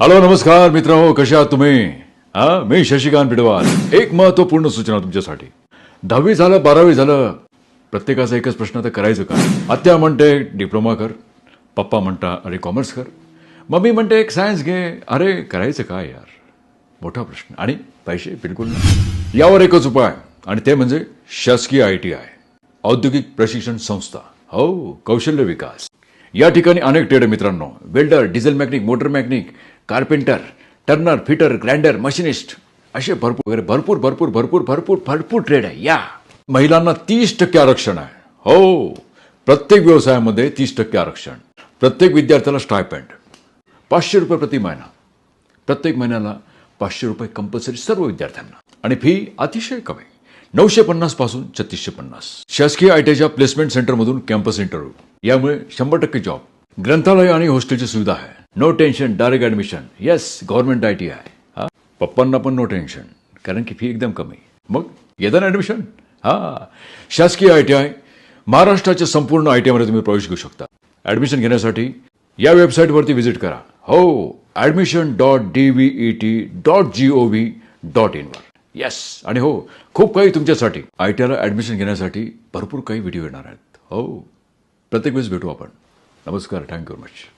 Hello नमस्कार मित्रांनो, कशा आहात तुम्ही? मी शशिकांत पिडवाल. एक महत्वपूर्ण सूचना तुमच्यासाठी. 10वी झालं, 12वी झालं, प्रत्येकाचा एकच प्रश्न, तर करायचं काय? आत्या म्हणते डिप्लोमा कर, पप्पा म्हणता अरे कॉमर्स कर, मम्मी म्हणते एक सायन्स घे. अरे करायचं काय यार? मोठा प्रश्न. आणि पैसे बिलकुल नाही. यावर एकच उपाय, आणि ते म्हणजे शासकीय ITI, औद्योगिक प्रशिक्षण संस्था. हो, कौशल्य विकास. या ठिकाणी अनेक ट्रेड मित्रांनो, welder, diesel mechanic, motor mechanic, carpenter, Turner, fitter, grinder, machinist, असे भरपूर भरपूर भरपूर भरपूर भरपूर भरपूर ट्रेड आहे. या महिलांना 30% आरक्षण आहे. हो, प्रत्येक व्यवसायामध्ये 30% आरक्षण. प्रत्येक विद्यार्थ्याला स्टायपेंड ₹500 प्रति महिना. प्रत्येक महिन्याला ₹500 कंपल्सरी सर्व विद्यार्थ्यांना. आणि फी अतिशय कमी, 950 पासून 3650. शासकीय ITIच्या प्लेसमेंट सेंटरमधून कॅम्पस इंटरव्ह्यू. यामुळे 100% जॉब. ग्रंथालय आणि हॉस्टेलची सुविधा आहे. No tension, direct admission. Yes, government ITI. पप्पांना पण नो टेन्शन, कारण की फी एकदम कमी. मग येतं ना ऍडमिशन? शासकीय ITI, महाराष्ट्राच्या संपूर्ण ITI मध्ये तुम्ही प्रवेश घेऊ शकता. ऍडमिशन घेण्यासाठी या वेबसाईटवरती व्हिजिट करा. हो, admission.dvet.gov.in वर. येस, आणि हो, खूप काही तुमच्यासाठी. ITIला ऍडमिशन घेण्यासाठी भरपूर काही व्हिडिओ येणार आहेत. हो, प्रत्येक वेळेस भेटू आपण. नमस्कार, थँक्यू व्हेरी मच.